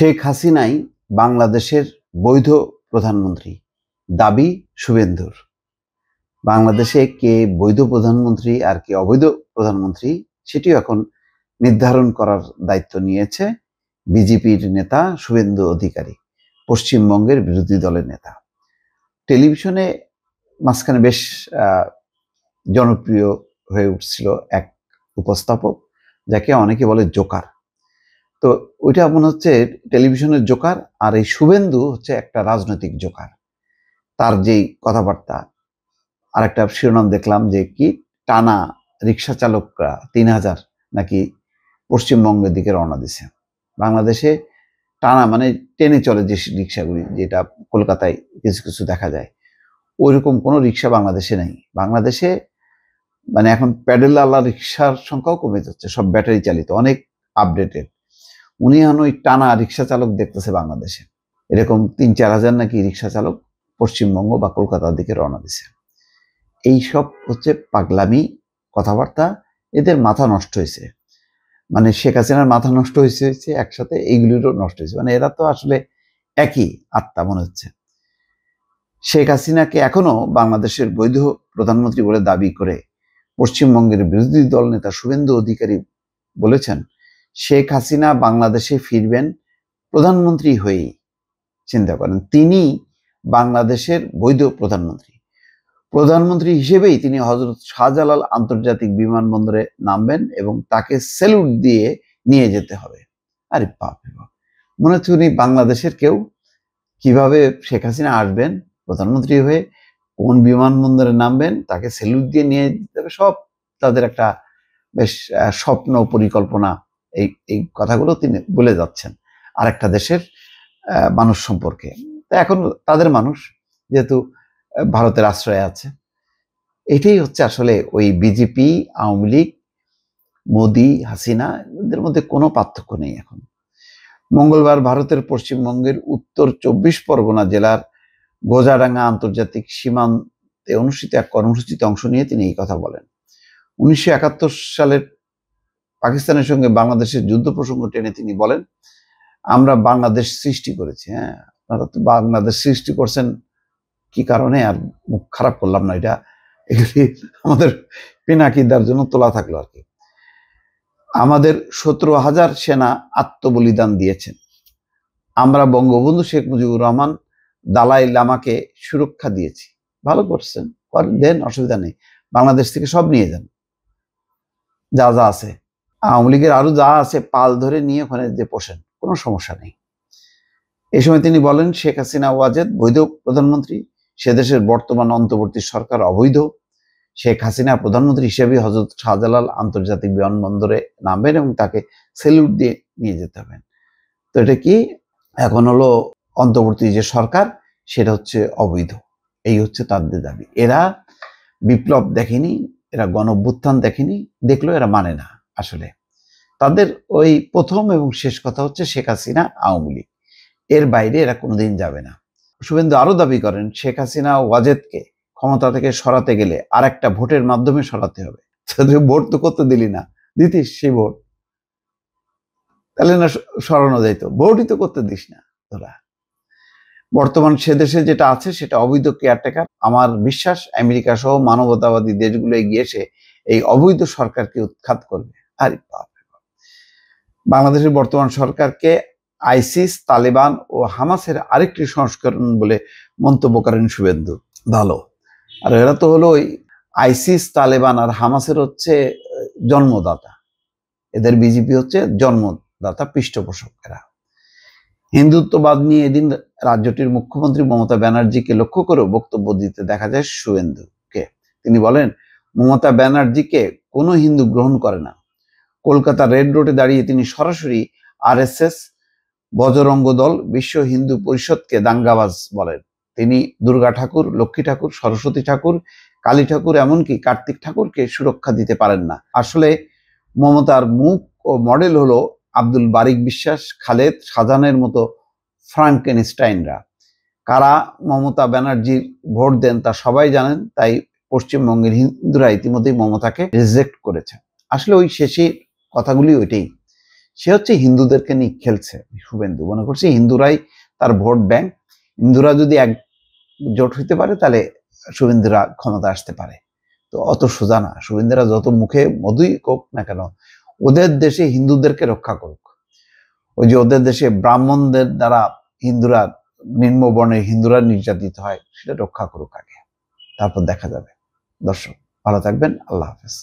শেখ হাসিনাই বাংলাদেশের বৈধ প্রধানমন্ত্রী, দাবি শুভেন্দুর। বাংলাদেশে কে বৈধ প্রধানমন্ত্রী আর কে অবৈধ প্রধানমন্ত্রী সেটিও এখন নির্ধারণ করার দায়িত্ব নিয়েছে বিজেপির নেতা শুভেন্দু অধিকারী, পশ্চিমবঙ্গের বিরোধী দলের নেতা। টেলিভিশনে মাঝখানে বেশ জনপ্রিয় হয়ে উঠছিল এক উপস্থাপক, যাকে অনেকে বলে জোকার। তো ওইটা মনে হচ্ছে টেলিভিশনের জোকার, আর এই শুভেন্দু হচ্ছে একটা রাজনৈতিক জোকার। তার যেই কথাবার্তা, আর একটা শিরোনাম দেখলাম যে কি টানা রিক্সা চালকরা 3000 নাকি পশ্চিমবঙ্গের দিকে রওনা দিছে। বাংলাদেশে টানা মানে টেনে চলে যে রিক্সাগুলি, যেটা কলকাতায় কিছু কিছু দেখা যায়, ওইরকম কোনো রিক্সা বাংলাদেশে নেই। বাংলাদেশে মানে এখন প্যাডেল আলা রিক্সার সংখ্যাও কমে যাচ্ছে, সব ব্যাটারি চালিত, অনেক আপডেটেড। উনি এখন ওই টানা রিক্সা চালক দেখতেছে বাংলাদেশে, এরকম 3-4 হাজার নাকি রিক্সা চালক পশ্চিমবঙ্গ বা কলকাতার দিকে রওনা দিছে। এইসব হচ্ছে পাগলামি কথাবার্তা, এদের মাথা নষ্ট হয়েছে। মানে শেখ হাসিনার মাথা নষ্ট হয়েছে একসাথে, এইগুলিরও নষ্ট হয়েছে। মানে এরা তো আসলে একই আত্মা মনে হচ্ছে। শেখ হাসিনাকে এখনো বাংলাদেশের বৈধ প্রধানমন্ত্রী বলে দাবি করে পশ্চিমবঙ্গের বিরোধী দল নেতা শুভেন্দু অধিকারী বলেছেন, শেখ হাসিনা বাংলাদেশে ফিরবেন প্রধানমন্ত্রী হয়েই। চিন্তা করেন, তিনি বাংলাদেশের বৈধ প্রধানমন্ত্রী। প্রধানমন্ত্রী হিসেবেই তিনি হযরত শাহজালাল আন্তর্জাতিক বিমানবন্দরে নামবেন এবং তাকে স্যালুট দিয়ে নিয়ে যেতে হবে। আরে বাপ রে বাপ, মনে হচ্ছে উনি বাংলাদেশের কেউ। কিভাবে শেখ হাসিনা আসবেন প্রধানমন্ত্রী হয়ে, কোন বিমানবন্দরে নামবেন, তাকে স্যালুট দিয়ে নিয়ে যেতে হবে, সব তাদের একটা বেশ স্বপ্ন পরিকল্পনা। এই কথাগুলো তিনি বলে যাচ্ছেন আর একটা দেশের মানুষ সম্পর্কে। এখন তাদের মানুষ যেহেতু ভারতের আশ্রয়ে আছে, এটাই হচ্ছে আসলে ওই বিজেপি, আওয়ামী লীগ, মোদি, হাসিনা, এদের মধ্যে কোনো পার্থক্য নেই এখন। মঙ্গলবার ভারতের পশ্চিমবঙ্গের উত্তর 24 পরগনা জেলার গোজাডাঙ্গা আন্তর্জাতিক সীমান্তে অনুষ্ঠিত এক কর্মসূচিতে অংশ নিয়ে তিনি এই কথা বলেন। 1971 সালের পাকিস্তানের সঙ্গে বাংলাদেশের যুদ্ধ প্রসঙ্গ টেনে তিনি বলেন, আমরা বাংলাদেশ সৃষ্টি করেছি। হ্যাঁ, আপনারা তো বাংলাদেশ সৃষ্টি করছেন কি কারণে, আর মুখ খারাপ করলাম না, এটা এগুলি আমাদের পিনাকিদার জন্য তোলা থাকলো আর কি। আমাদের 17,000 সেনা আত্মবলিদান দিয়েছেন। আমরা বঙ্গবন্ধু শেখ মুজিবুর রহমান দালাই লামাকে সুরক্ষা দিয়েছি। ভালো করছেন, দেন, অসুবিধা নেই। বাংলাদেশ থেকে সব নিয়ে যান, যা যা আছে, আওয়ামী লীগের আরো যা আছে পাল ধরে নিয়ে ওখানে যে পোষেন, কোনো সমস্যা নেই। এই সময় তিনি বলেন, শেখ হাসিনা ওয়াজেদ বৈধ প্রধানমন্ত্রী, সে দেশের বর্তমান অন্তর্বর্তী সরকার অবৈধ। শেখ হাসিনা প্রধানমন্ত্রী হিসেবে হযরত শাহজালাল আন্তর্জাতিক বিমানবন্দরে নামবেন এবং তাকে স্যালুট দিয়ে নিয়ে যেতে হবে। তো এটা কি এখন হলো অন্তর্বর্তী যে সরকার, সেটা হচ্ছে অবৈধ। এই হচ্ছে তাদের দাবি। এরা বিপ্লব দেখেনি, এরা গণঅভ্যুত্থান দেখেনি, দেখলেও এরা মানে না। আসলে তাদের ওই প্রথম এবং শেষ কথা হচ্ছে শেখ হাসিনা, আওয়ামী লীগ, এর বাইরে এরা কোনোদিন যাবে না। শুভেন্দু আরো দাবি করেন, শেখ হাসিনা ওয়াজেদকে ক্ষমতা থেকে সরাতে গেলে আর একটা ভোটের মাধ্যমে সরাতে হবে। ভোট তো করতে দিলি না, দিতিস সেই ভোট, তাহলে না সরানো যাইতো। ভোটই তো করতে দিস না তোরা। বর্তমান সে দেশে যেটা আছে সেটা অবৈধ কেয়ারটেকার। আমার বিশ্বাস আমেরিকা সহ মানবতাবাদী দেশগুলো এগিয়ে এসে এই অবৈধ সরকারকে উৎখাত করবে। আরে বাপ, বাংলাদেশের বর্তমান সরকারকে আইসিস, তালেবান ও হামাসের আরেকটি সংস্করণ বলে মন্তব্য করেন শুভেন্দু। ভালো, আর এরা তো হলো ওই আইসিস, তালেবান আর হামাসের হচ্ছে জন্মদাতা, এদের বিজেপি হচ্ছে জন্মদাতা, পৃষ্ঠপোষক এরা। হিন্দুত্ববাদ নিয়ে এদিন রাজ্যটির মুখ্যমন্ত্রী মমতা ব্যানার্জিকে লক্ষ্য করেও বক্তব্য দিতে দেখা যায় শুভেন্দুকে। তিনি বলেন, মমতা ব্যানার্জিকে কোনো হিন্দু গ্রহণ করে না। কলকাতা রেড রোডে দাঁড়িয়ে তিনি সরাসরি আরএসএস, বজরঙ্গ দল, বিশ্ব হিন্দু পরিষদকে দাঙ্গাবাজ বলেন। তিনি দুর্গা ঠাকুর, লক্ষ্মী ঠাকুর, সরস্বতী ঠাকুর, কালী ঠাকুর, এমনকি কার্তিক ঠাকুরকে সুরক্ষা দিতে পারেন না। আসলে মমতার মুখ ও মডেল হলো আব্দুল বারিক বিশ্বাস, খালেদ, শাহজাহানের মতো ফ্রাঙ্কেনস্টাইনরা। কারা মমতা ব্যানার্জির ভোট দেন তা সবাই জানেন, তাই পশ্চিমবঙ্গের হিন্দুরা ইতিমধ্যেই মমতাকে রিজেক্ট করেছে। আসলে ওই শেষে কথাগুলি ওইটাই, সে হচ্ছে হিন্দুদেরকে নিয়ে খেলছে। শুভেন্দু মনে করছে হিন্দুরাই তার ভোট ব্যাংক, হিন্দুরা যদি একজোট হইতে পারে তাহলে শুভেন্দুরা ক্ষমতা আসতে পারে। তো অত সোজা না। শুভেন্দুরা যত মুখে মধুই কোক না কেন, ওদের দেশে হিন্দুদেরকে রক্ষা করুক। ওই যে ওদের দেশে ব্রাহ্মণদের দ্বারা হিন্দুরা, নিম্ন বর্ণের হিন্দুরা নির্যাতিত হয়, সেটা রক্ষা করুক আগে, তারপর দেখা যাবে। দর্শক ভালো থাকবেন, আল্লাহ হাফেজ।